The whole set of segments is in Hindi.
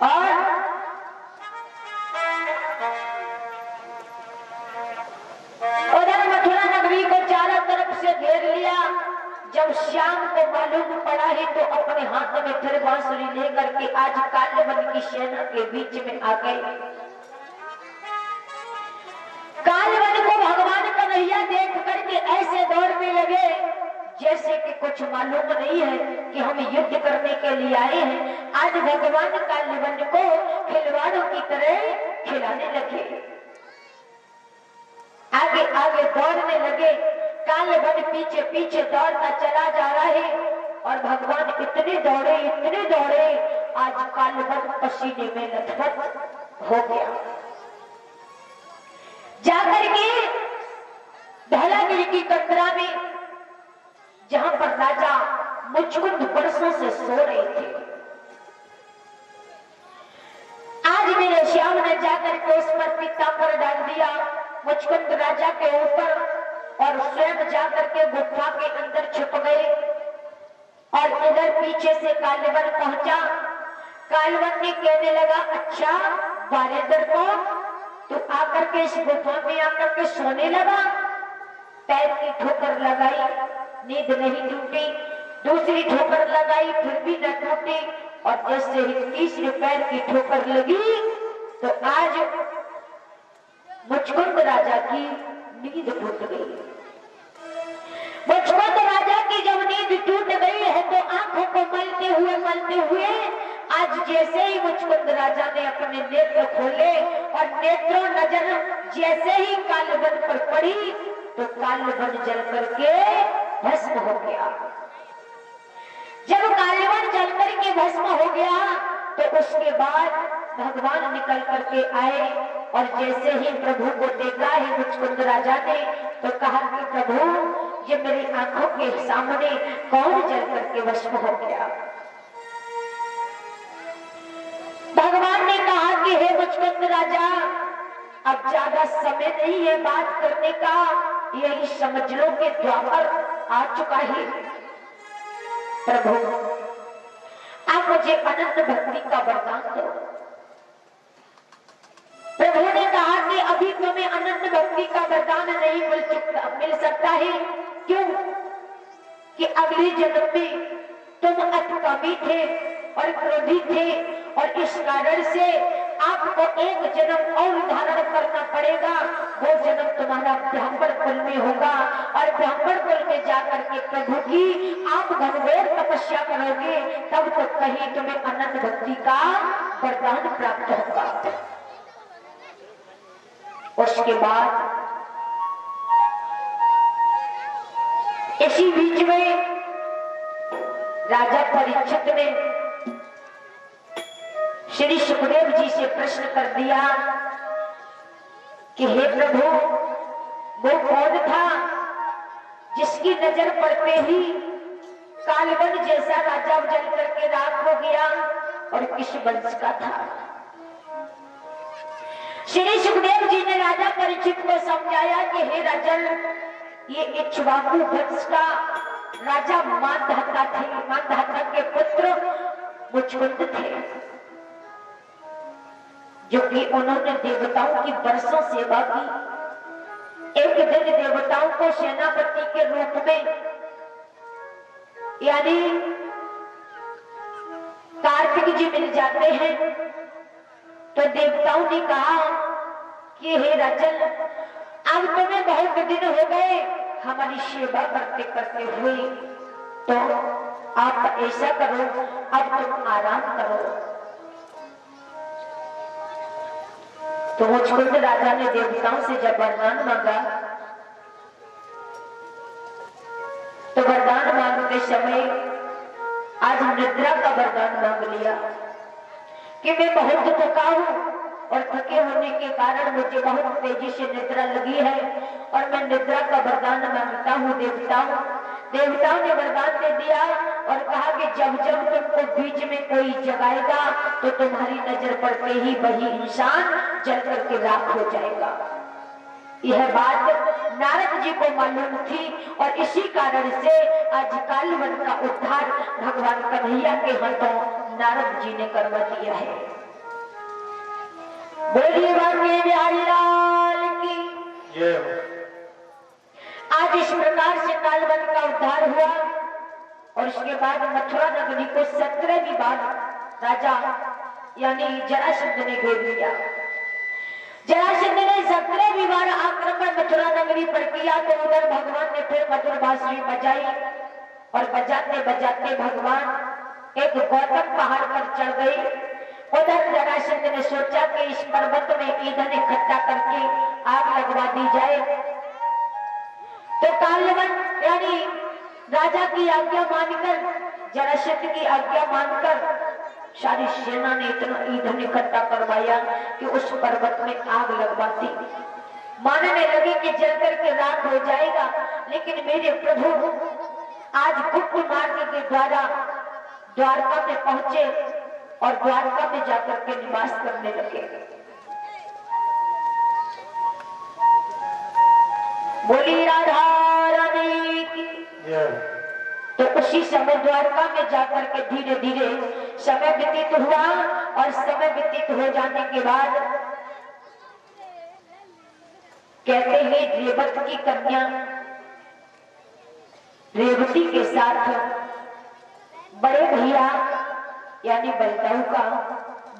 और उधर मथुरा नगरी को चारों तरफ से घेर लिया। जब श्याम को मालूम पड़ा ही तो अपने हाथ में फिर बांसुरी लेकर के आज काल्यवन की सेना के बीच में आ गए। काल्यवन को भगवान कन्हैया देख करके ऐसे दौड़ने लगे जैसे कि कुछ मालूम नहीं है कि हम युद्ध करने के लिए आए हैं। आज भगवान काल्यवन को खिलवाड़ों की तरह खिलाने लगे, आगे आगे दौड़ने लगे। काल्यवन पीछे पीछे दौड़ता चला जा रहा है और भगवान इतने दौड़े आज काल्यवन पसीने में लथपथ हो गया। जाकर के धौलागिरी की कंदरा में, जहां पर राजा मुचकुंद वर्षों से सो रहे थे, आज मेरे श्याम ने जाकर के उस पर पीतांबर डाल दिया मुचकुंद राजा के ऊपर और स्वयं जाकर के गुफा के अंदर छुप गए। और इधर पीछे से काल्यवन पहुंचा। काल्यवन ने कहने लगा, अच्छा बारे दरबार तो आकर के इस गुफा में आकर के सोने लगा। पैर की ठोकर लगाई, नींद नहीं टूटी, दूसरी ठोकर लगाई फिर भी न टूटी, और जैसे ही तीसरे पैर की ठोकर लगी तो आज मुचकुंद राजा की नींद टूट गई। मुचकुंद राजा की जब नींद टूट गई है तो आंखों को मलते हुए आज जैसे ही मुचकुंद राजा ने अपने नेत्र खोले और नेत्रों नजर जैसे ही काल्यवन पर पड़ी तो काल्यवन जल करके भस्म हो गया। जब काल्यवन जल करके भस्म हो गया तो उसके बाद भगवान निकल करके आए और जैसे ही प्रभु को देखा है मुचकुंद राजा ने तो कहा कि प्रभु ये मेरी आंखों के सामने कौन जल करके भस्म हो गया। भगवान ने कहा कि हे मुचकुंद राजा, अब ज्यादा समय नहीं है बात करने का, यही समझ लो कि द्वापर आ चुका है। प्रभु आप मुझे अनंत भक्ति का वरदान दो। प्रभु ने कहा कि अभी तुम्हें अनंत भक्ति का वरदान नहीं मिल सकता है। क्यों? कि अगले जन्म में तुम अतिकामी थे और क्रोधी थे और इस कारण से आपको एक जन्म और धारण करना पड़ेगा। वो जन्म तुम्हारा ब्राह्मण कुल में होगा और ब्राह्मण कुल में जाकर के प्रभु की आप घनघोर तपस्या करोगे, तब तो कहीं तुम्हें अनंत भक्ति का वरदान प्राप्त होगा। उसके बाद इसी बीच में राजा परीक्षित ने श्री सुखदेव जी से प्रश्न कर दिया कि हे प्रभु, वो कौन था जिसकी नजर पड़ते ही काल्यवन जैसा राजा जल करके राख हो गया और किस वंश का था? श्री सुखदेव जी ने राजा परीक्षित को समझाया कि हे राजन, ये इक्ष्वाकु वंश का राजा मांधाता थे। मांधाता के पुत्र मुचकुंद थे, जो कि उन्होंने देवताओं की वर्षों सेवा की। एक दिन देवताओं को सेनापति के रूप में यानी कार्तिक जी मिल जाते हैं तो देवताओं ने कहा कि हे राजन, अब तुम्हें बहुत दिन हो गए हमारी सेवा करते करते हुए, तो आप ऐसा करो, अब तुम आराम करो। तो मुचकुंद राजा ने देवताओं से जब वरदान मांगा तो वरदान मांगते समय आज निद्रा का वरदान मांग लिया कि मैं बहुत थका हूं और थके होने के कारण मुझे बहुत तेजी से निद्रा लगी है और मैं निद्रा का वरदान मांगता हूँ देवताओं ने वरदान दे दिया और कहा कि जब जब तुमको बीच में कोई जगाएगा तो तुम्हारी नजर पड़ते ही वही इंसान जल करके राख हो जाएगा। यह बात नारद जी को मालूम थी और इसी कारण से आज काल्यवन का उद्धार भगवान कन्हैया के हाथों नारद जी ने करवा दिया है। बोलिए बांके बिहारी लाल की जय हो। आज इस प्रकार से कालवन का उद्धार हुआ और उसके बाद मथुरा नगरी को 17वीं बार राजा यानी जरासंध ने घेर लिया। जरासंध ने 17वीं बार आक्रमण मथुरा नगरी पर किया तो उधर भगवान ने फिर मधुर बांसुरी बजाई और बजाते बजाते भगवान एक गौतम पहाड़ पर चढ़ गए। उधर जरासंध ने सोचा कि इस पर्वत में ईंधन इकट्ठा करके आग लगवा दी जाए। तो कालवन यानी राजा की आज्ञा मानकर, जरासंध की आज्ञा मानकर सारी सेना ने इतना ईंधन इकट्ठा करवाया कि उस पर्वत में आग लगवाती। मानने लगे कि जल करके राख हो जाएगा, लेकिन मेरे प्रभु आज गुप्त मार्ग के द्वारा द्वारका में पहुंचे और द्वारका में जाकर के निवास करने लगे। बोली राधा रानी की। तो उसी समय द्वारका में जाकर के धीरे धीरे समय व्यतीत हुआ और समय व्यतीत हो जाने के बाद कहते हैं रेवत की कन्या रेवती के साथ बड़े भैया यानी बलदाऊ का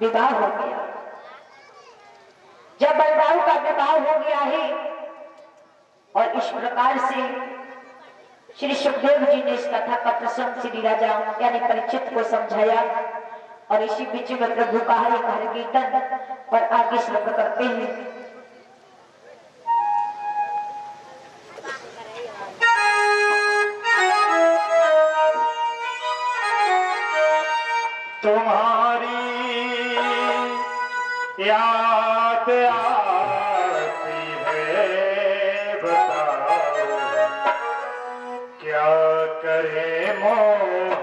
विवाह हो गया। जब बलदाऊ का विवाह हो गया है और इस प्रकार से श्री सुखदेव जी ने इस कथा का प्रसंग श्री राजा यानी परीक्षित को समझाया और इसी बीच में प्रभु का एक हर कीर्तन पर आगे श्लोक करते हैं। तुम्हारी याद आती है, बताओ क्या करे मोह